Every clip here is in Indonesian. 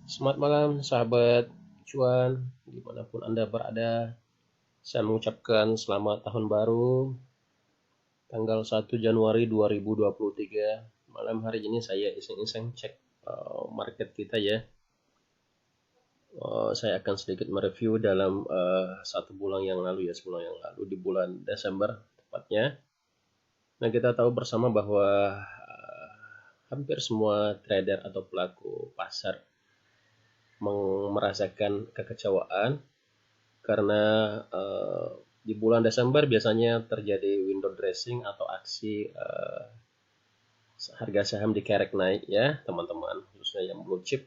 Selamat malam sahabat cuan, dimanapun Anda berada. Saya mengucapkan selamat tahun baru, tanggal 1 Januari 2023. Malam hari ini saya iseng-iseng cek market kita ya. Saya akan sedikit mereview dalam satu bulan yang lalu ya, sebulan yang lalu di bulan Desember tepatnya. Nah, kita tahu bersama bahwa hampir semua trader atau pelaku pasar merasakan kekecewaan karena di bulan Desember biasanya terjadi window dressing atau aksi harga saham dikerek naik ya teman-teman, khususnya yang blue chip.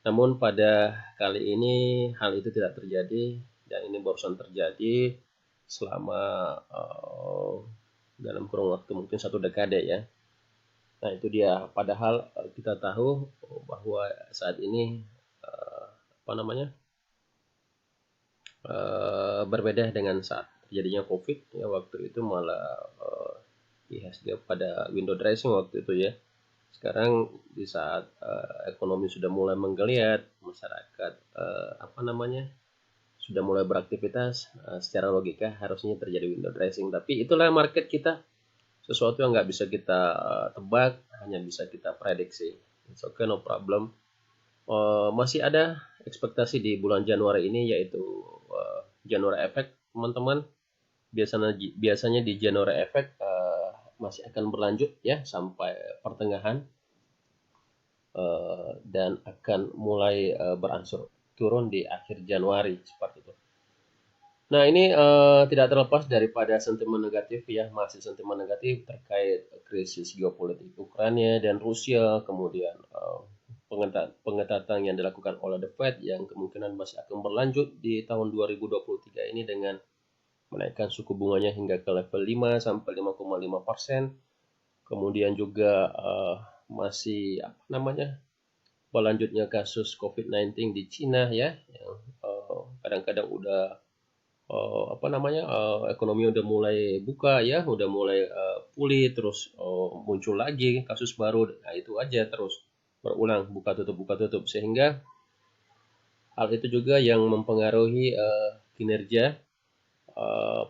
Namun pada kali ini hal itu tidak terjadi dan ini barusan terjadi selama dalam kurun waktu mungkin satu dekade ya. Nah itu dia. Padahal kita tahu bahwa saat ini apa namanya berbeda dengan saat terjadinya COVID ya, waktu itu malah IHSG pada window dressing waktu itu ya. Sekarang di saat ekonomi sudah mulai menggeliat, masyarakat apa namanya sudah mulai beraktivitas, secara logika harusnya terjadi window dressing. Tapi itulah market kita, sesuatu yang nggak bisa kita tebak, hanya bisa kita prediksi. It's okay, no problem. Masih ada ekspektasi di bulan Januari ini, yaitu January Effect teman-teman. Biasanya di January Effect masih akan berlanjut ya sampai pertengahan, dan akan mulai berangsur turun di akhir Januari seperti itu. Nah ini tidak terlepas daripada sentimen negatif ya, masih sentimen negatif terkait krisis geopolitik Ukraina dan Rusia, kemudian pengetatan yang dilakukan oleh The Fed yang kemungkinan masih akan berlanjut di tahun 2023 ini dengan menaikkan suku bunganya hingga ke level 5 sampai 5,5%. Kemudian juga masih apa namanya berlanjutnya kasus COVID-19 di Cina ya, yang kadang-kadang udah apa namanya ekonomi udah mulai buka ya, udah mulai pulih, terus muncul lagi kasus baru. Nah itu aja terus berulang, buka tutup, sehingga hal itu juga yang mempengaruhi kinerja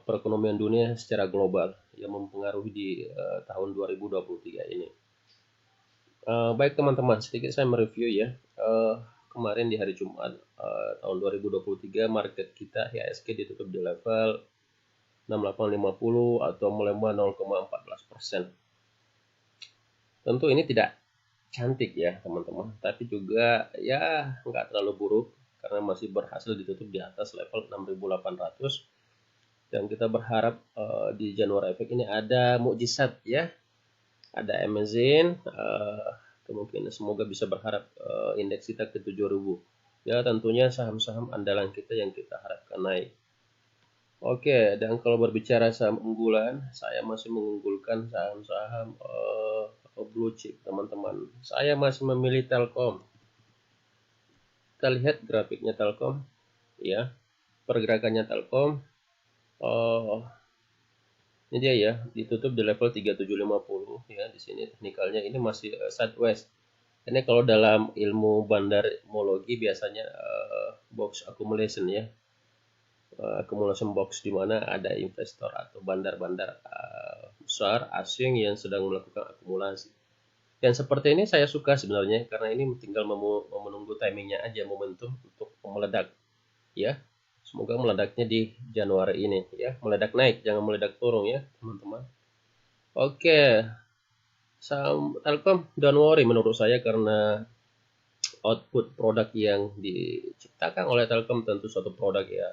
perekonomian dunia secara global, yang mempengaruhi di tahun 2023 ini. Baik teman-teman, sedikit saya mereview ya. Kemarin di hari Jumat tahun 2023 market kita IHSG ditutup di level 6850 atau melemah 0,14%. Tentu ini tidak cantik ya teman-teman, tapi juga ya nggak terlalu buruk karena masih berhasil ditutup di atas level 6800. Dan kita berharap di January Effect ini ada mukjizat ya, ada amazing, kemungkinan semoga bisa berharap indeks kita ke 7000 ya, tentunya saham-saham andalan kita yang kita harapkan naik. Oke, dan kalau berbicara saham unggulan, saya masih mengunggulkan saham-saham blue chip teman-teman. Saya masih memilih Telkom. Kita lihat grafiknya Telkom ya, pergerakannya Telkom. Ini dia ya, ditutup di level 3750 ya. Di sini teknikalnya ini masih sideways. Ini kalau dalam ilmu bandarmologi biasanya box accumulation ya. Accumulation box di mana ada investor atau bandar-bandar besar asing yang sedang melakukan akumulasi. Dan seperti ini saya suka sebenarnya, karena ini tinggal menunggu timingnya aja, momentum untuk meledak ya. Semoga meledaknya di Januari ini ya, meledak naik, jangan meledak turun ya teman-teman. Oke, saham Telkom don't worry menurut saya, karena output produk yang diciptakan oleh Telkom tentu suatu produk ya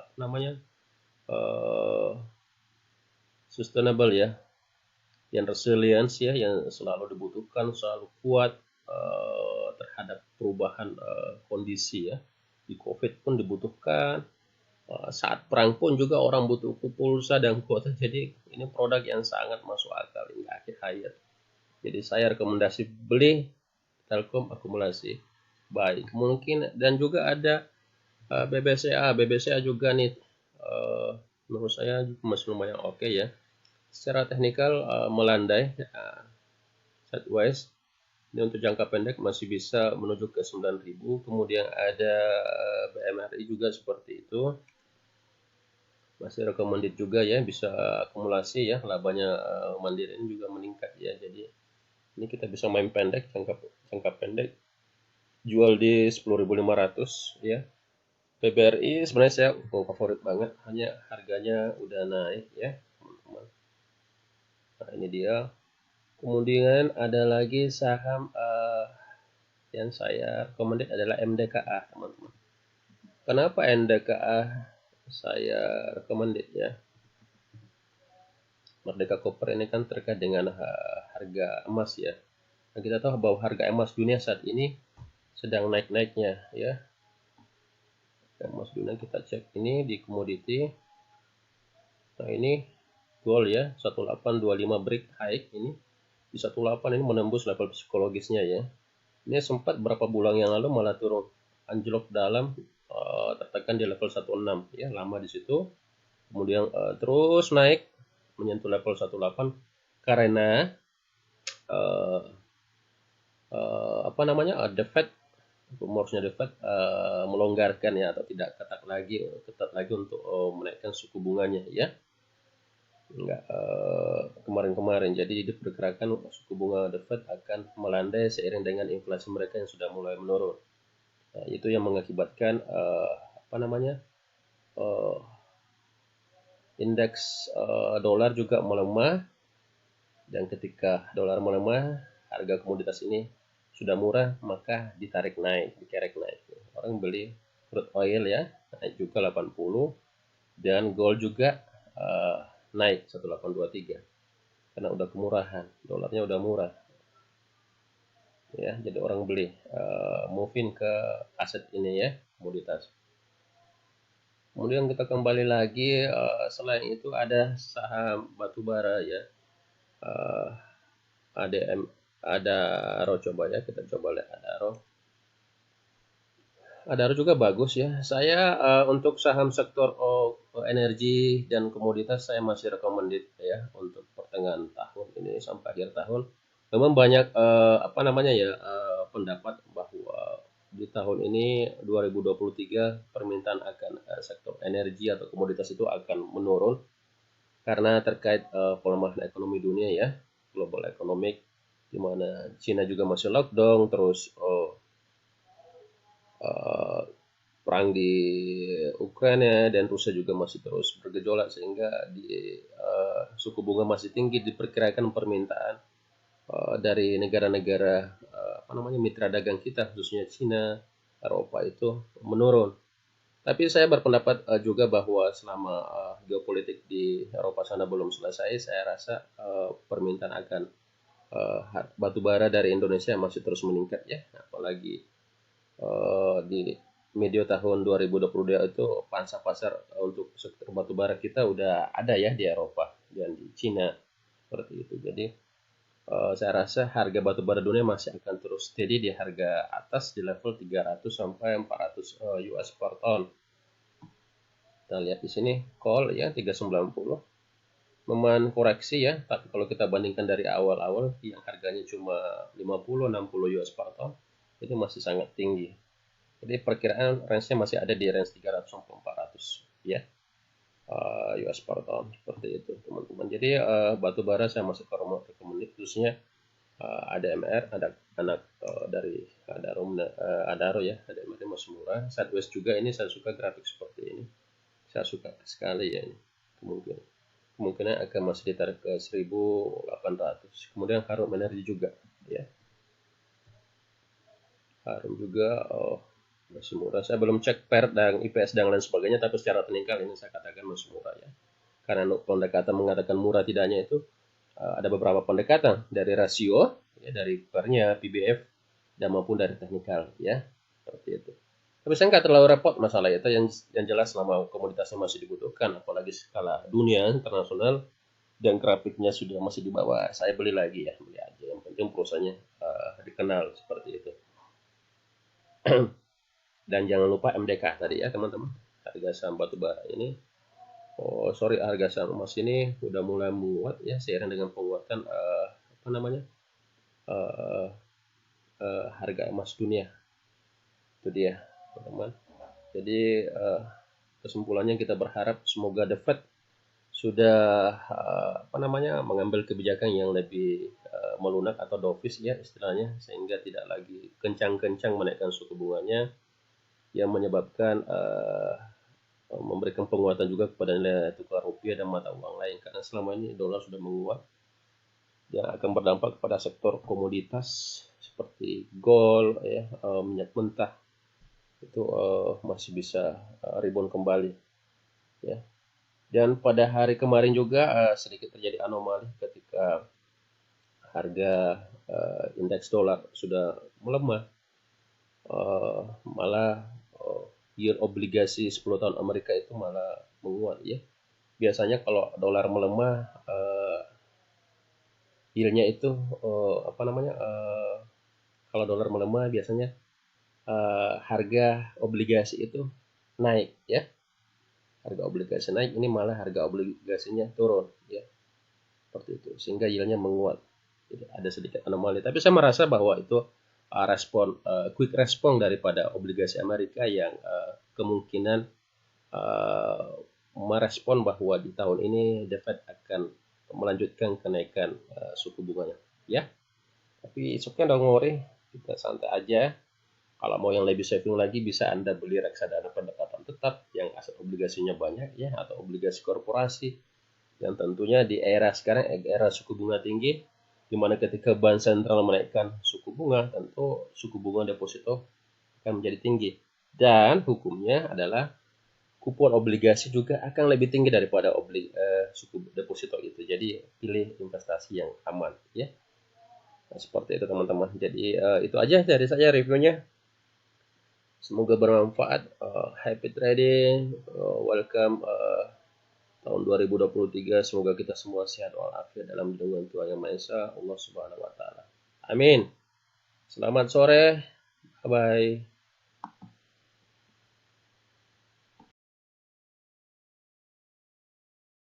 apa namanya sustainable ya, yang resilience ya, yang selalu dibutuhkan, selalu kuat terhadap perubahan kondisi ya. Di COVID pun dibutuhkan, saat perang pun juga orang butuh pulsa dan kuota. Jadi ini produk yang sangat masuk akal hingga akhir hayat. Jadi saya rekomendasi beli Telkom akumulasi. Baik, mungkin dan juga ada BBCA juga nih, menurut saya masih lumayan oke ya. Secara teknikal melandai sideways, Ini untuk jangka pendek masih bisa menuju ke 9.000. Kemudian ada BMRI juga seperti itu. Masih recommended juga ya, bisa akumulasi ya, labanya Mandiri ini juga meningkat ya. Jadi ini kita bisa main pendek, jangka pendek, jual di 10.500 ya. PBRI sebenarnya saya favorit banget, hanya harganya udah naik ya teman-teman. Nah ini dia. Kemudian ada lagi saham yang saya recommended adalah MDKA teman-teman. Kenapa MDKA saya recommended ya? Merdeka Copper ini kan terkait dengan harga emas ya. Nah, kita tahu bahwa harga emas dunia saat ini sedang naik-naiknya ya. Emas dunia kita cek ini di komoditi. Nah ini gold ya, 1825 break high ini di 18 ini menembus level psikologisnya ya. Ini sempat berapa bulan yang lalu malah turun anjlok dalam, tertekan di level 16 ya, lama di situ. Kemudian terus naik menyentuh level 18 karena apa namanya, the Fed, rumorsnya the Fed melonggarkan ya, atau tidak ketat lagi untuk menaikkan suku bunganya ya. Enggak kemarin-kemarin. Jadi diperkirakan suku bunga The Fed akan melandai seiring dengan inflasi mereka yang sudah mulai menurun. Nah, itu yang mengakibatkan apa namanya, indeks dolar juga melemah. Dan ketika dolar melemah, harga komoditas ini sudah murah, maka ditarik naik, dikerek naik. Orang beli crude oil ya, naik juga 80, dan gold juga naik 1823 karena udah kemurahan, dolarnya udah murah ya, jadi orang beli, moving ke aset ini ya, komoditas. Kemudian kita kembali lagi, selain itu ada saham batubara ya, ADM, Adaro, coba ya, kita coba lihat Adaro. Adaro juga bagus ya. Saya untuk saham sektor energi dan komoditas saya masih recommended ya untuk pertengahan tahun ini sampai akhir tahun. Memang banyak apa namanya ya, pendapat bahwa di tahun ini 2023 permintaan akan sektor energi atau komoditas itu akan menurun karena terkait pelemahan ekonomi dunia ya, global economic, di mana Cina juga masih lockdown, terus perang di Ukraina dan Rusia juga masih terus bergejolak, sehingga suku bunga masih tinggi. Diperkirakan permintaan dari negara-negara apa namanya, mitra dagang kita khususnya Cina, Eropa itu menurun. Tapi saya berpendapat juga bahwa selama geopolitik di Eropa sana belum selesai, saya rasa permintaan akan batu bara dari Indonesia masih terus meningkat ya, apalagi di medio tahun 2022 itu pangsa pasar untuk sektor batubara kita udah ada ya di Eropa dan di Cina seperti itu. Jadi saya rasa harga batubara dunia masih akan terus steady di harga atas di level 300 sampai 400 US per ton. Kita lihat di sini call ya 390 memang koreksi ya, tapi kalau kita bandingkan dari awal-awal yang harganya cuma 50-60 US per ton, itu masih sangat tinggi. Jadi perkiraan range-nya masih ada di range 300 sampai 400 ya, US per ton, seperti itu teman-teman. Jadi batu bara saya masih recommended, khususnya ADMR, ada anak dari Adaro ya, ADMR masih murah. Sideways juga ini saya suka grafik seperti ini, saya suka sekali ya ini. Kemungkinan akan masih ditarik ke 1800. Kemudian Harum Energi juga ya, Harum juga masih murah. Saya belum cek PER dan IPS dan lain sebagainya, tapi secara teknikal ini saya katakan masih murah ya. Karena pendekatan mengatakan murah tidaknya itu ada beberapa pendekatan dari rasio ya, dari PER-nya, PBF, dan maupun dari teknikal ya, seperti itu. Tapi saya nggak terlalu repot masalah itu, yang jelas selama komoditasnya masih dibutuhkan, apalagi skala dunia internasional, dan grafiknya sudah masih di bawah, saya beli lagi ya, beli aja. Yang penting perusahaannya dikenal seperti itu. Dan jangan lupa MDK tadi ya teman-teman, harga saham batubara ini, harga saham emas ini udah mulai menguat ya, seiring dengan penguatan apa namanya, harga emas dunia. Itu dia, teman-teman. Jadi kesimpulannya kita berharap semoga The Fed sudah mengambil kebijakan yang lebih melunak atau dovish ya istilahnya, sehingga tidak lagi kencang-kencang menaikkan suku bunganya yang menyebabkan memberikan penguatan juga kepada nilai tukar rupiah dan mata uang lain, karena selama ini dolar sudah menguat yang akan berdampak kepada sektor komoditas seperti gold ya, minyak mentah itu masih bisa rebound kembali ya. Dan pada hari kemarin juga sedikit terjadi anomali ketika harga indeks dolar sudah melemah, malah yield obligasi 10 tahun Amerika itu malah menguat ya. Biasanya kalau dolar melemah yieldnya itu kalau dolar melemah biasanya harga obligasi itu naik ya. Harga obligasi naik, ini malah harga obligasinya turun ya. Seperti itu, sehingga yieldnya menguat. Jadi ada sedikit anomali, tapi saya merasa bahwa itu quick respon daripada obligasi Amerika yang kemungkinan merespon bahwa di tahun ini The Fed akan melanjutkan kenaikan suku bunganya ya. Tapi okay, don't worry, kita santai aja. Kalau mau yang lebih saving lagi, bisa Anda beli reksadana pendapatan tetap yang aset obligasinya banyak ya, atau obligasi korporasi yang tentunya di era sekarang, era suku bunga tinggi, di mana ketika bank sentral menaikkan suku bunga, tentu suku bunga deposito akan menjadi tinggi. Dan hukumnya adalah kupon obligasi juga akan lebih tinggi daripada suku deposito itu. Jadi pilih investasi yang aman ya. Nah, seperti itu teman-teman. Jadi itu aja dari saya reviewnya. Semoga bermanfaat. Happy trading. Welcome tahun 2023. Semoga kita semua sehat walafiat dalam lindungan Tuhan Yang Maha Esa, Allah Subhanahu wa taala. Amin. Selamat sore. Bye bye.